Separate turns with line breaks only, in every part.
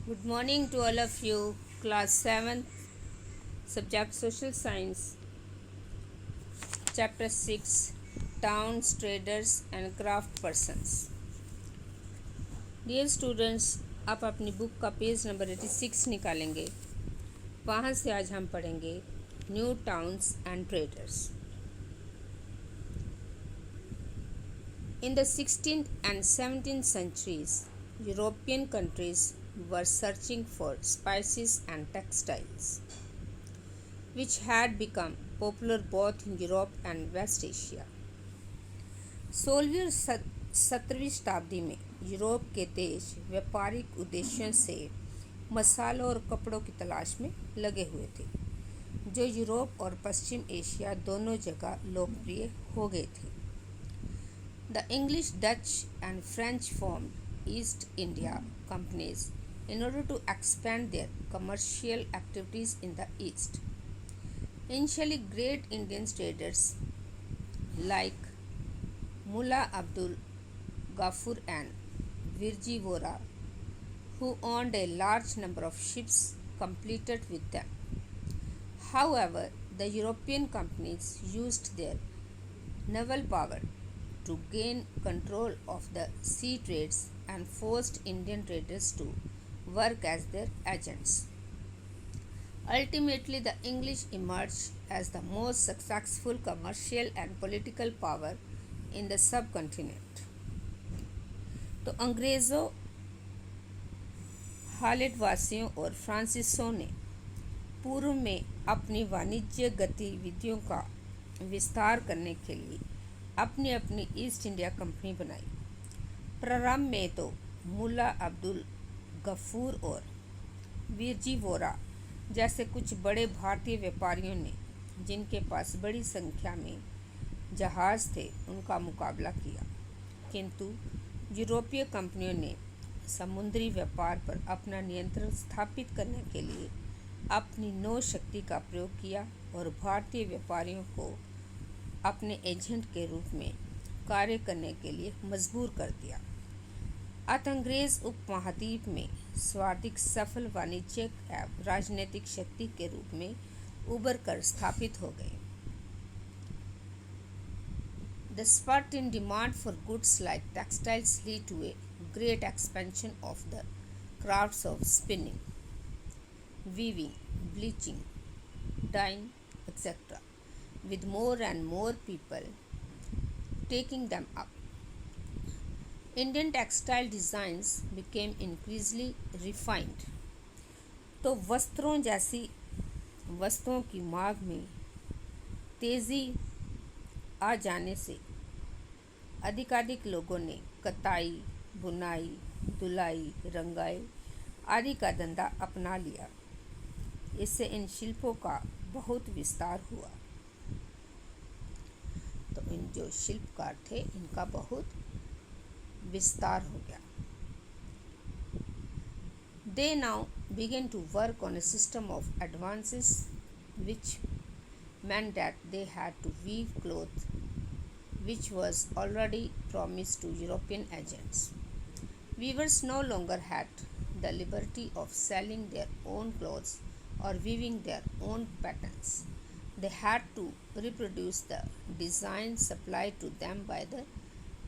Good morning to all of you. Class 7, subject Social Science, Chapter 6, Towns, Traders and Craft Persons. Dear students, आप अपनी book का page number 86 निकालेंगे। वहाँ से आज हम पढ़ेंगे new towns and traders. In the 16th and 17th centuries, European countries were searching for spices and textiles, which had become popular both in Europe and West Asia. 16वीं और 17वीं शताब्दी में यूरोप के देश व्यापारिक उद्देश्यों से मसालों और कपड़ों की तलाश में लगे हुए थे, जो यूरोप और पश्चिम एशिया दोनों जगह लोकप्रिय हो गए थे। The English, Dutch and French formed East India companies in order to expand their commercial activities in the East. Initially, great Indian traders like Mullah Abdul Ghaffur and Virji Vora, who owned a large number of ships, competed with them. However, the European companies used their naval power to gain control of the sea trades and forced Indian traders to work as their agents. Ultimately, the English emerged as the most successful commercial and political power in the subcontinent. तो अंग्रेज़ों, हालेट वासियों और फ्रांसीसियों ने पूर्व में अपनी वाणिज्य गतिविधियों का विस्तार करने के लिए अपनी अपनी ईस्ट इंडिया कंपनी बनाई। प्रारंभ में तो मुल्ला अब्दुल गफूर और वीरजी वोरा जैसे कुछ बड़े भारतीय व्यापारियों ने, जिनके पास बड़ी संख्या में जहाज़ थे, उनका मुकाबला किया, किंतु यूरोपीय कंपनियों ने समुद्री व्यापार पर अपना नियंत्रण स्थापित करने के लिए अपनी नौ शक्ति का प्रयोग किया और भारतीय व्यापारियों को अपने एजेंट के रूप में कार्य करने के लिए मजबूर कर दिया। अतः अंग्रेज उपमहाद्वीप में सर्वाधिक सफल वाणिज्यिक एवं राजनीतिक शक्ति के रूप में उभर कर स्थापित हो गए। The spurt in demand for goods like textiles led to a great expansion of the crafts of spinning, weaving, bleaching, dyeing, etc., with more and more people taking them up. Indian textile designs became increasingly refined. तो वस्त्रों जैसी वस्तुओं की मांग में तेज़ी आ जाने से अधिकाधिक लोगों ने कताई, बुनाई, धुलाई, रंगाई आदि का धंधा अपना लिया। इससे इन शिल्पों का बहुत विस्तार हुआ। तो इन जो शिल्पकार थे, इनका बहुत विस्तार हो गया। They now began to work on a system of advances which meant that they had to weave cloth which was already promised to European agents. Weavers no longer had the liberty of selling their own clothes or weaving their own patterns. They had to reproduce the design supplied to them by the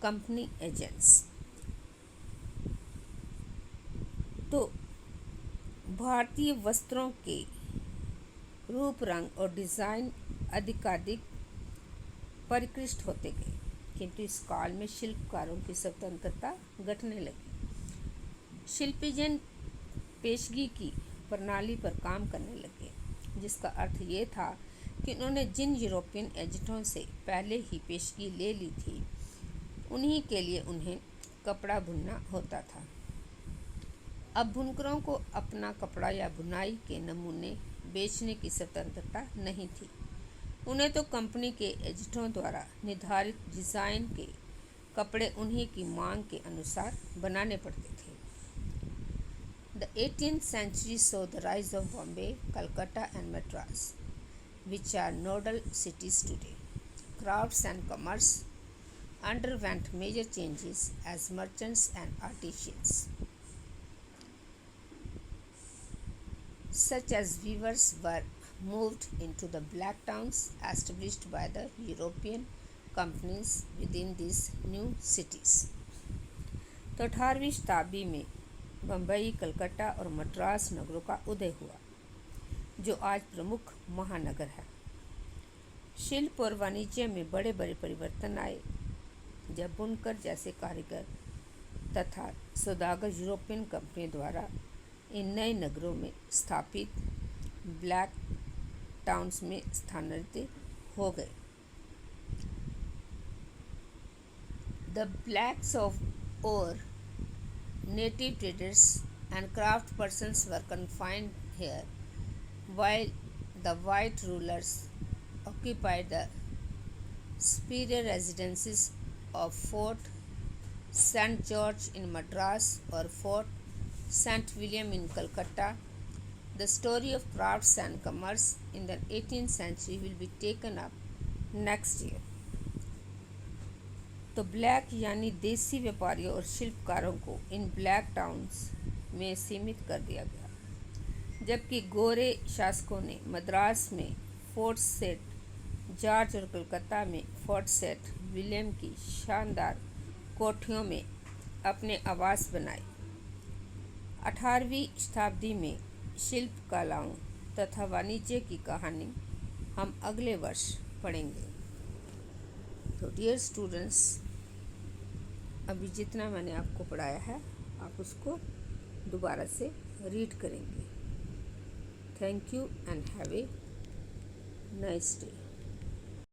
company agents. तो भारतीय वस्त्रों के रूप, रंग और design अधिकाधिक परिष्कृत होते गए, किंतु इस काल में शिल्पकारों की स्वतंत्रता घटने लगी। शिल्पीजन पेशगी की प्रणाली पर काम करने लगे, जिसका अर्थ ये था कि उन्होंने जिन यूरोपियन एजेंटों से पहले ही पेशगी ले ली थी, उन्हीं के लिए उन्हें कपड़ा बुनना होता था। अब बुनकरों को अपना कपड़ा या बुनाई के नमूने बेचने की स्वतंत्रता नहीं थी। उन्हें तो कंपनी के एजेंटों द्वारा निर्धारित डिज़ाइन के कपड़े उन्हीं की मांग के अनुसार बनाने पड़ते थे। The 18th century saw the rise of Bombay, Calcutta and Madras, which are nodal cities today. Crafts and commerce underwent major changes as merchants and artisans such as weavers, were moved into the black towns established by the European companies within these new cities. तो 18वीं शताब्दी में बम्बई, कलकत्ता और मद्रास नगरों का उदय हुआ, जो आज प्रमुख महानगर है। शिल्प और वाणिज्य में बड़े बड़े परिवर्तन आए, जब बुनकर जैसे कारीगर तथा सौदागर यूरोपियन कंपनियों द्वारा इन नए नगरों में स्थापित ब्लैक टाउन्स में स्थानांतरित हो गए। द ब्लैक्स ऑफ और native traders and craft persons were confined here, while the white rulers occupied the superior residences of Fort St. George in Madras or Fort St. William in Calcutta. The story of crafts and commerce in the 18th century will be taken up next year. तो black यानी देसी व्यापारियों और शिल्पकारों को इन black towns में सीमित कर दिया गया, जबकि गोरे शासकों ने मद्रास में फोर्ट सेंट जॉर्ज और कलकत्ता में फोर्ट सेंट विलियम की शानदार कोठियों में अपने आवास बनाए। 18वीं शताब्दी में शिल्प कलाओं तथा वाणिज्य की कहानी हम अगले वर्ष पढ़ेंगे। तो डियर स्टूडेंट्स, अभी जितना मैंने आपको पढ़ाया है आप उसको दोबारा से रीड करेंगे। Thank you and have a nice day.